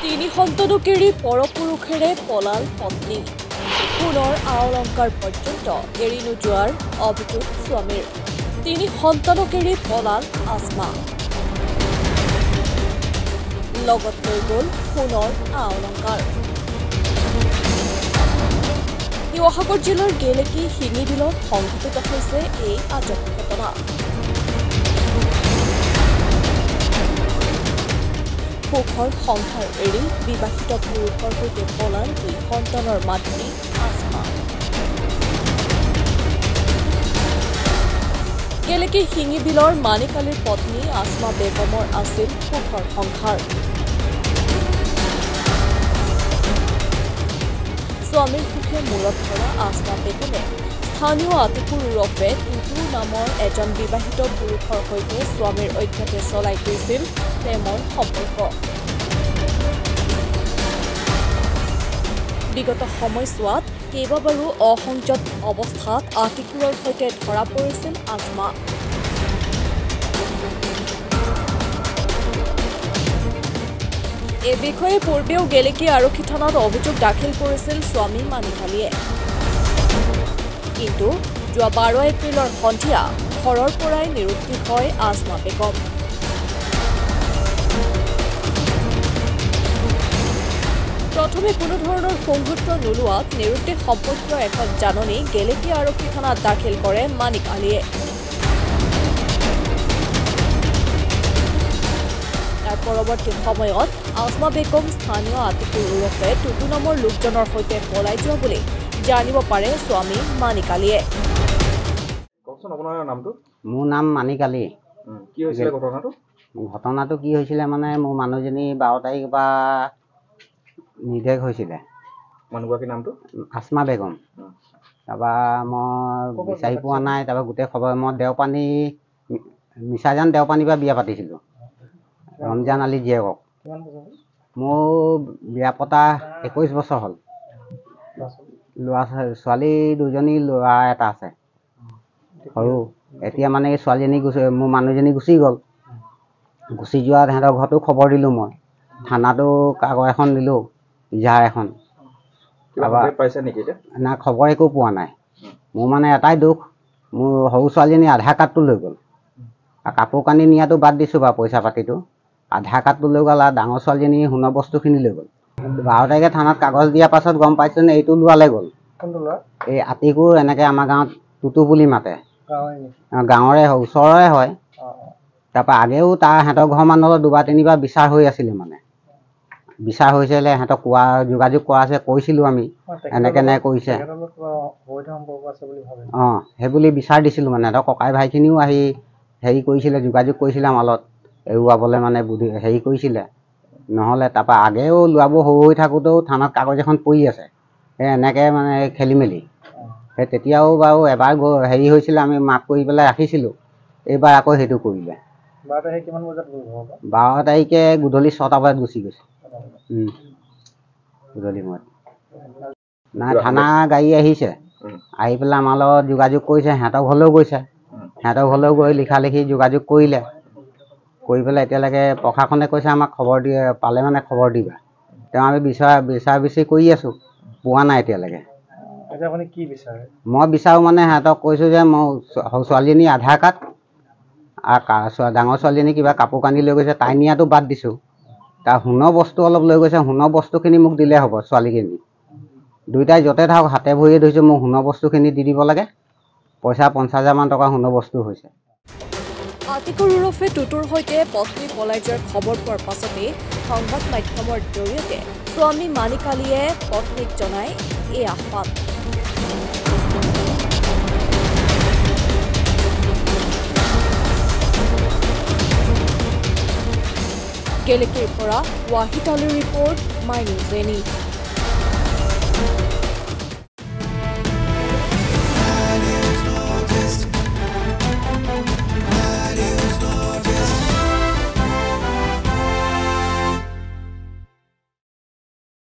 তিনি সন্তানকেৰি পৰপুৰুষেৰে পলাল পত্নী পুনৰ আলংকাৰ পৰ্যন্ত এৰি নোযোৱাৰ অভিযোগ স্বামীৰ তিনি সন্তানকেৰি পলাল আসমা লগত লৈ গ'ল পুনৰ আলংকাৰ শিৱসাগৰ জিলাৰ গেলেকী শিঙি বিলত সংঘটিত হৈছে এই আজব ঘটনা সুখৰ সংসাৰ এৰি বিবাহিত পুৰুষৰ সৈতে পলাল দুই সন্তানৰ মাতৃ আসমা গেলেকী শিঙি বিলৰ মানিকালীৰ পত্নী আসমা বেগমৰ আছিল সুখৰ সংসাৰ স্বামীৰ সুখে মূৰত ধৰা আসমা বেগমে স্থানীয় আতিকুৰ ওৰফে টুটু নামৰ এজন বিবাহিত পুৰুষৰ সৈতে স্বামীৰ অজ্ঞাতে চলাই গৈছিল প্ৰেমৰ সম্পৰ্ক বিগত সময়ছোৱাত কেইবাবাৰো অসংযত অৱস্থাত আতিকুৰৰ সৈতে ধৰা পৰিছিল আসমা এই বিষয়ে পূৰ্বেও গেলেকী আৰক্ষী থানাত অভিযোগ দাখিল কৰিছিল স্বামী মানিকালীয়ে কিন্তু যোৱা 12 এপ্ৰিলৰ সন্ধিয়া ঘৰৰ পৰাই নিৰুদ্দিশ হয় আসমা বেগম প্ৰথমে কোনো ধৰণৰ সংঘৰ্ষ নোলোৱাত নিৰুদ্দিশ সম্পৰ্কীয় এখন জাননী গেলেকী আৰক্ষী থানাত দাখিল কৰে মানিকালীয়ে তাৰ পৰৱৰ্তী সময়ত আসমা বেগম স্থানীয় আতিকুৰ ওৰফে টুটু নামৰ লোকজনৰ সৈতে পলাই যোৱা বুলি জানিব পাৰে স্বামী মানিকালীয়ে কওকচোন আপোনাৰ নামটো মোৰ নাম মানিকালী কি হৈছিল ঘটনাটো কি হৈছিল মানে মোৰ মানুহজনী 12 তাৰিখ বা নিৰ্দেশ হৈছিল মানুহগৰাকীৰ নামটো আসমা বেগম তাৰপৰা মই বিচাৰি পোৱা নাই তাৰপৰা গোটেই খবৰ মই দেওপানী মিছাজান দেওপানীৰ পৰা বিয়া পাতিছিলোঁ ৰমজান আলী জীয়েকক মোৰ বিয়া পতা 21 বছৰ হ'ল ল'ৰা ছোৱালী দুজনী ল'ৰা এটা আছে সৰু এতিয়া মানে এই ছোৱালীজনী মোৰ মানুহজনী গুচি গ'ল গুচি যোৱা সিহঁতৰ ঘৰতো খবৰ দিলোঁ মই থানাতো কাগজ এখন দিলোঁ ইজাহাৰ এখন না খবৰ একো পোৱা নাই মোৰ মানে এটাই দুখ মোৰ সৰু ছোৱালীজনী আধাৰ কাৰ্ডটো লৈ গ'ল কাপোৰ কানি নিয়াটো বাদ দিছোঁ বাৰু পইচা পাতিটো আধাৰ কাৰ্ডটো লৈ গ'ল আৰু ডাঙৰ ছোৱালীজনী সোণৰ বস্তুখিনি লৈ গ'ল 12 তাৰিখে থানাত কাগজ দিয়াৰ পাছত গম পাইছোঁ নে এইটো লোৱালে গ'ল এই আতিকুৰ এনেকৈ আমাৰ গাঁৱত টুটু বুলি মাতে গাঁৱৰে ওচৰৰে হয় তাৰপৰা আগেও তাৰ সিহঁতৰ ঘৰৰ মানুহৰ দুবাৰ তিনিবাৰ বিচাৰ হৈ আছিলে মানে বিচাৰ হৈছিলে সিহঁতক কোৱা যোগাযোগ কৰা আছে কৈছিলোঁ আমি এনেকৈ নে কৰিছে অঁ সেই বুলি বিচাৰ দিছিলোঁ মানে সিহঁতৰ ককাই ভাইখিনিও আহি হেৰি কৰিছিলে যোগাযোগ কৰিছিলে আমাৰ লগত এৰুৱাবলৈ মানে হেৰি কৰিছিলে নহ'লে তাৰপৰা আগেও লোৱাব সৰু হৈ থাকোঁতেও থানাত কাগজ এখন পৰি আছে সেই এনেকৈ মানে খেলি মেলি সেই তেতিয়াও বাৰু এবাৰ হেৰি হৈছিলে আমি মাক কৰি পেলাই ৰাখিছিলোঁ এইবাৰ আকৌ সেইটো কৰিলে 12 তাৰিখে গধূলি 6টা বজাত গুচি গৈছে গধূলি সময়ত নাই থানা গাড়ী আহিছে আহি পেলাই আমাৰ লগত যোগাযোগ কৰিছে সিহঁতৰ ঘৰলৈও গৈছে সিহঁতৰ ঘৰলৈও গৈ লিখা লিখি যোগাযোগ কৰিলে কৰি পেলাই এতিয়ালৈকে প্ৰশাসনে কৈছে আমাক খবৰ দিয়ে পালে মানে খবৰ দিবা তেওঁ আমি বিচাৰ বিচৰি কৰি আছোঁ পোৱা নাই এতিয়ালৈকে মই বিচাৰোঁ মানে সিহঁতক কৈছোঁ যে মই ছোৱালীজনী আধাৰ কাৰ্ড আৰু ডাঙৰ ছোৱালীজনী কিবা কাপোৰ কানি লৈ গৈছে তাই নিয়াটো বাদ দিছোঁ তাৰ সোণৰ বস্তু অলপ লৈ গৈছে সোণৰ বস্তুখিনি মোক দিলে হ'ব ছোৱালীজনী দুইটাই য'তে থাকক হাতে ভৰিয়ে ধৰিছোঁ মোক সোণৰ বস্তুখিনি দি দিব লাগে পইচা 50,000 মান টকা সোণৰ বস্তু হৈছে আতিকুৰ ওৰফে টুটুৰ সৈতে পত্নী পলাই যোৱাৰ খবৰ পোৱাৰ পাছতেই সংবাদ মাধ্যমৰ জৰিয়তে স্বামী মানিকালীয়ে পত্নীক জনায় এই আহ্বান গেলেকীৰ পৰা ৱাহিদ আলীৰ ৰিপৰ্ট মাই নিউজ এনি